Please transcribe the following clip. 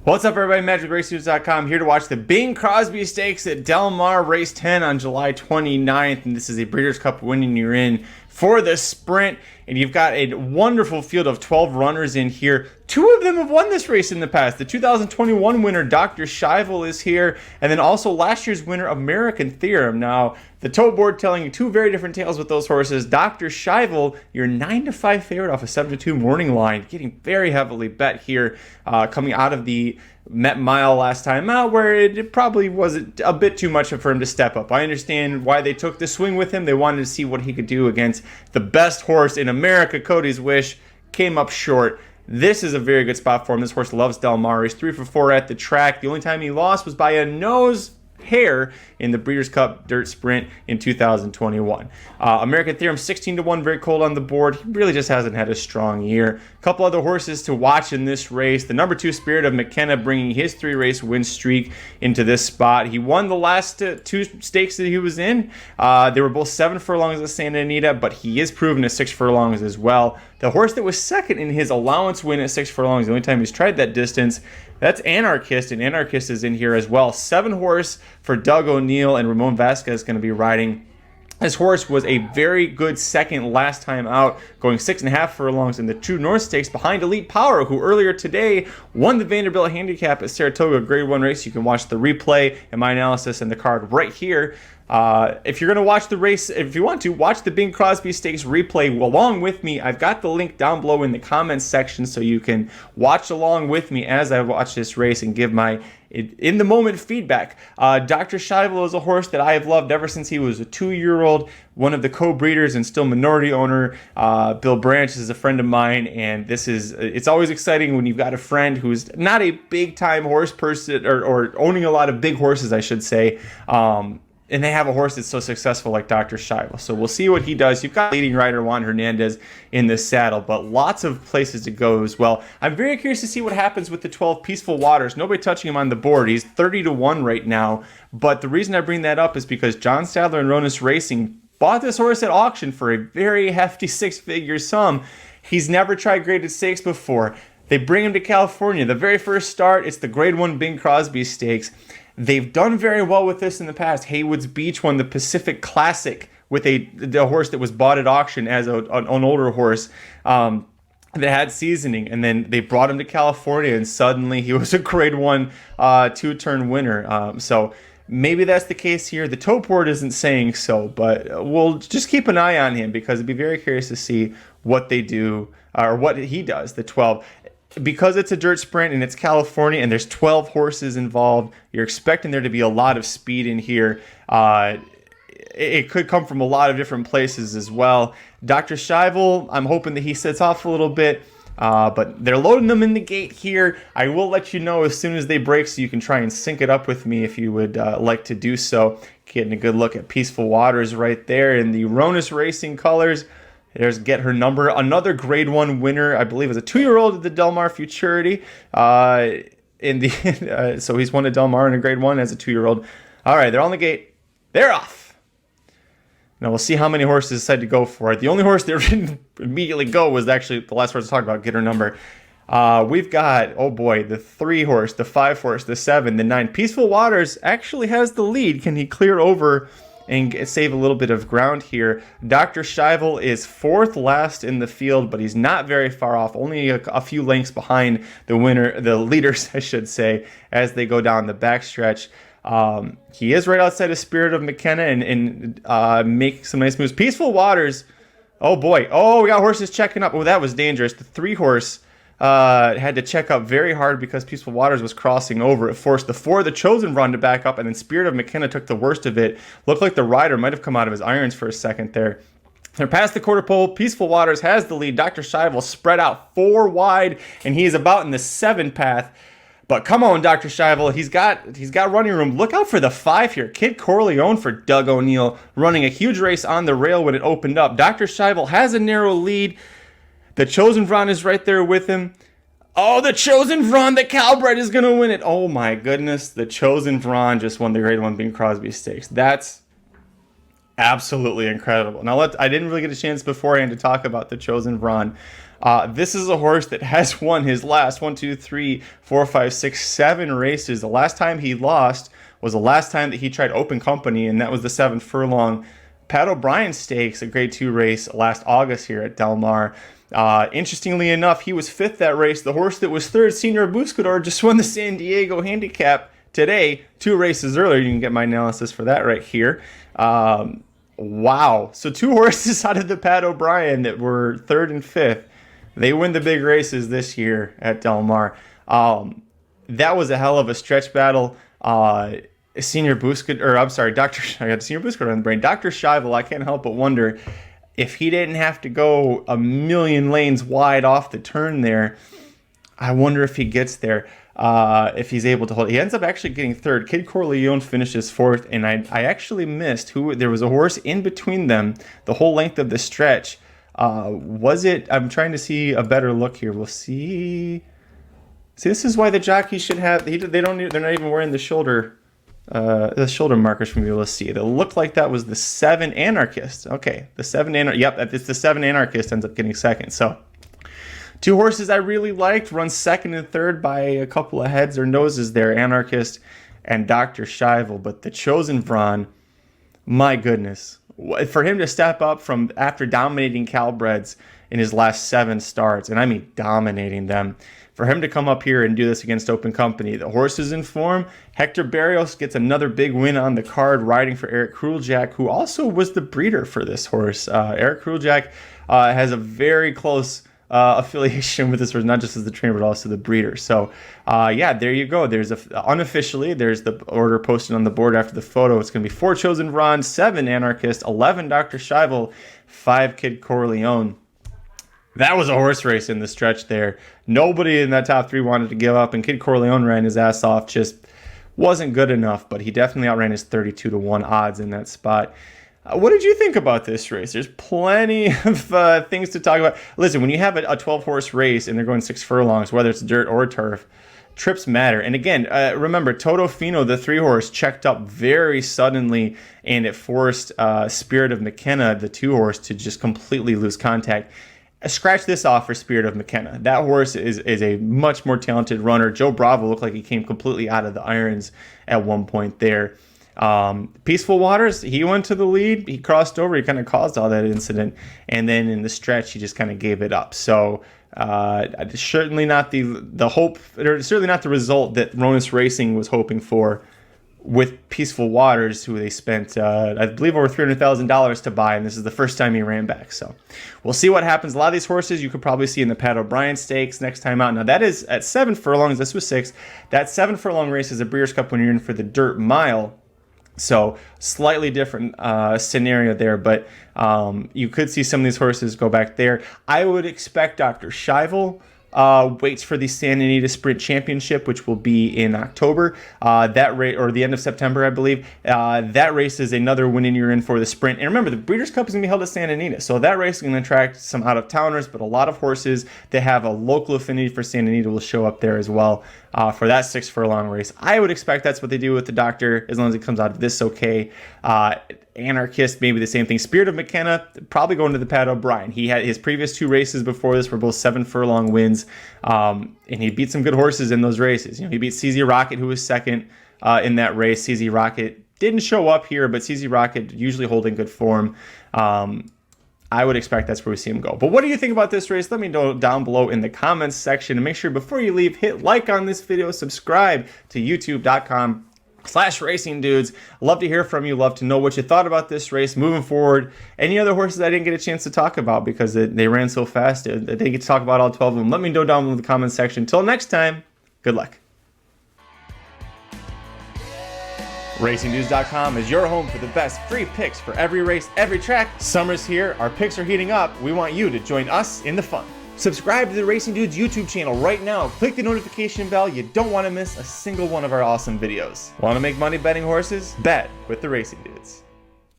What's up, everybody? MagicRaceNews.com here to watch the Bing Crosby Stakes at Del Mar Race 10 on July 29th. And this is a Breeders' Cup winning you're in for the sprint. And you've got a wonderful field of 12 runners in here. Two of them have won this race in the past. The 2021 winner, Dr. Schivel, is here. And then also last year's winner, American Theorem. Now, the tote board telling you two very different tales with those horses. Dr. Schivel, your 9-5 favorite off a 7-2 morning line, getting very heavily bet here, coming out of the Met Mile last time out, where it probably was a bit too much for him to step up. I understand why they took the swing with him. They wanted to see what he could do against the best horse in America, Cody's Wish. Came up short. This is a very good spot for him. This horse loves Del Mar. He's 3 for 4 at the track. The only time he lost was by a nose hair in the Breeders' Cup Dirt Sprint in 2021. American Theorem 16-1, very cold on the board. He really just hasn't had a strong year. A couple other horses to watch in this race. The number 2 Spirit of McKenna bringing his 3-race win streak into this spot. He won the last 2 stakes that he was in. They were both 7 furlongs at Santa Anita, but he is proven at 6 furlongs as well. The horse that was second in his allowance win at 6 furlongs, the only time he's tried that distance, that's Anarchist, and Anarchist is in here as well. 7 horse for Doug O'Neill, and Ramon Vasquez is going to be riding. This horse was a very good second last time out, going 6.5 furlongs in the True North Stakes behind Elite Power, who earlier today won the Vanderbilt Handicap at Saratoga Grade 1 race. You can watch the replay and my analysis and the card right here. If you're going to watch the race, if you want to, watch the Bing Crosby Stakes replay along with me. I've got the link down below in the comments section so you can watch along with me as I watch this race and give my in-the-moment feedback. Dr. Schivel is a horse that I have loved ever since he was a 2-year-old, one of the co-breeders and still minority owner. Bill Branch is a friend of mine, and it's always exciting when you've got a friend who's not a big-time horse person, or owning a lot of big horses, I should say, and they have a horse that's so successful like Dr. Schivel. So we'll see what he does. You've got leading rider Juan Hernandez in this saddle, but lots of places to go as well. I'm very curious to see what happens with the 12 Peaceful Waters. Nobody touching him on the board. He's 30-1 right now. But the reason I bring that up is because John Sadler and Ronus Racing bought this horse at auction for a very hefty 6-figure sum. He's never tried graded stakes before. They bring him to California. The very first start, it's the Grade 1 Bing Crosby Stakes. They've done very well with this in the past. Haywood's Beach won the Pacific Classic with the horse that was bought at auction as an older horse that had seasoning. And then they brought him to California, and suddenly he was a Grade 1 2-turn winner. So maybe that's the case here. The tote board isn't saying so, but we'll just keep an eye on him because I'd be very curious to see what they do or what he does, the 12. Because it's a dirt sprint and it's California and there's 12 horses involved, you're expecting there to be a lot of speed in here. It could come from a lot of different places as well. Dr. Schivel, I'm hoping that he sits off a little bit, but they're loading them in the gate here. I will let you know as soon as they break so you can try and sync it up with me if you would like to do so. Getting a good look at Peaceful Waters right there in the Ronus Racing colors. There's Get Her Number, another Grade 1 winner, I believe, as a 2-year-old at the Del Mar Futurity. So he's won a Del Mar in a Grade 1 as a 2-year-old. All right, they're on the gate. They're off. Now we'll see how many horses decide to go for it. The only horse that didn't immediately go was actually the last horse to talk about, Get Her Number. We've got, oh boy, the 3 horse, the 5 horse, the 7, the 9. Peaceful Waters actually has the lead. Can he clear over and save a little bit of ground here? Dr. Schivel is 4th last in the field, but he's not very far off, only a few lengths behind the leaders, I should say, as they go down the backstretch. He is right outside of Spirit of McKenna and make some nice moves. Peaceful Waters, oh boy, oh, we got horses checking up. Oh, that was dangerous. The 3 horse had to check up very hard because Peaceful Waters was crossing over. It forced the 4, the Chosen Vron, to back up, and then Spirit of McKenna took the worst of it. Looked like the rider might have come out of his irons for a second there. They're past the quarter pole. Peaceful Waters has the lead. Dr. Schivel spread out 4 wide, and he is about in the 7 path. But come on, Dr. Schivel. He's got running room. Look out for the 5 here. Kid Corleone for Doug O'Neill, running a huge race on the rail when it opened up. Dr. Schivel has a narrow lead. The Chosen Vron is right there with him. Oh, the Chosen Vron, the Calbred is going to win it. Oh my goodness, the Chosen Vron just won the Grade 1 Bing Crosby Stakes. That's absolutely incredible. Now, I didn't really get a chance beforehand to talk about the Chosen Vron. This is a horse that has won his last 1, 2, 3, 4, 5, 6, 7 races. The last time he lost was the last time that he tried open company, and that was the 7 furlong Pat O'Brien Stakes, a grade 2 race last August here at Del Mar. Interestingly enough, he was 5th that race. The horse that was 3rd, Senior Buscador, just won the San Diego Handicap today, 2 races earlier. You can get my analysis for that right here. Wow. So 2 horses out of the Pat O'Brien that were 3rd and 5th, they win the big races this year at Del Mar. That was a hell of a stretch battle. Senior Buscador, or I'm sorry, I got Senior Buscador on the brain. Dr. Schivel, I can't help but wonder if he didn't have to go a million lanes wide off the turn there. I wonder if he gets there, if he's able to hold it. He ends up actually getting 3rd. Kid Corleone finishes 4th, and I actually missed who. There was a horse in between them the whole length of the stretch. Was it? I'm trying to see a better look here. We'll see. See, this is why the jockeys should have. They're not even wearing the shoulder markers for me to see. It looked like that was the 7 Anarchist. Okay, the 7 Yep, it's the 7 Anarchist ends up getting 2nd. So 2 horses I really liked run 2nd and 3rd by a couple of heads or noses there, Anarchist and Dr. Schivel. But the Chosen Vron, my goodness, for him to step up from after dominating Calbreds in his last 7 starts, and I mean dominating them, for him to come up here and do this against open company. The horse is in form. Hector Barrios gets another big win on the card, riding for Eric Kruljac, who also was the breeder for this horse. Eric Kruljac has a very close affiliation with this horse, not just as the trainer, but also the breeder. So, yeah, there you go. There's unofficially, there's the order posted on the board after the photo. It's going to be 4 Chosen Vron, 7 Anarchist, 11 Dr. Schivel, 5 Kid Corleone. That was a horse race in the stretch there. Nobody in that top 3 wanted to give up, and Kid Corleone ran his ass off. Just wasn't good enough, but he definitely outran his 32-1 odds in that spot. What did you think about this race? There's plenty of things to talk about. Listen, when you have a 12-horse race and they're going 6 furlongs, whether it's dirt or turf, trips matter. And again, remember, Toto Fino, the 3-horse, checked up very suddenly, and it forced Spirit of McKenna, the 2-horse, to just completely lose contact. Scratch this off for Spirit of McKenna. That horse is a much more talented runner. Joe Bravo looked like he came completely out of the irons at one point there. Peaceful Waters, he went to the lead. He crossed over. He kind of caused all that incident. And then in the stretch, he just kind of gave it up. So certainly not the hope, or certainly not the result that Ronus Racing was hoping for with Peaceful Waters, who they spent, I believe, over $300,000 to buy, and this is the first time he ran back. So we'll see what happens. A lot of these horses you could probably see in the Pat O'Brien Stakes next time out. Now, that is at 7 furlongs. This was 6. That 7 furlong race is a Breeders' Cup when you're in for the dirt mile. So slightly different scenario there, but you could see some of these horses go back there. I would expect Dr. Schivel waits for the Santa Anita Sprint Championship, which will be in October. That race, or the end of September, I believe. That race is another win you're in for the sprint. And remember, the Breeders' Cup is going to be held at Santa Anita, so that race is going to attract some out-of-towners, but a lot of horses that have a local affinity for Santa Anita will show up there as well for that 6 furlong race. I would expect that's what they do with the Doctor, as long as it comes out of this okay. Anarchist, maybe the same thing. Spirit of McKenna, probably going to the Pat O'Brien. He had his previous 2 races before this were both 7 furlong wins, and he beat some good horses in those races. You know, he beat CZ Rocket, who was 2nd in that race. CZ Rocket didn't show up here, but CZ Rocket usually holding good form. I would expect that's where we see him go. But what do you think about this race? Let me know down below in the comments section. And make sure before you leave, hit like on this video, subscribe to youtube.com/racing dudes. Love to hear from you. Love to know what you thought about this race moving forward. Any other horses I didn't get a chance to talk about because they ran so fast, I didn't get to talk about all 12 of them. Let me know down below in the comments section. Until next time, good luck. RacingDudes.com is your home for the best free picks for every race, every track. Summer's here, our picks are heating up. We want you to join us in the fun. Subscribe to the Racing Dudes YouTube channel right now. Click the notification bell. You don't want to miss a single one of our awesome videos. Want to make money betting horses? Bet with the Racing Dudes.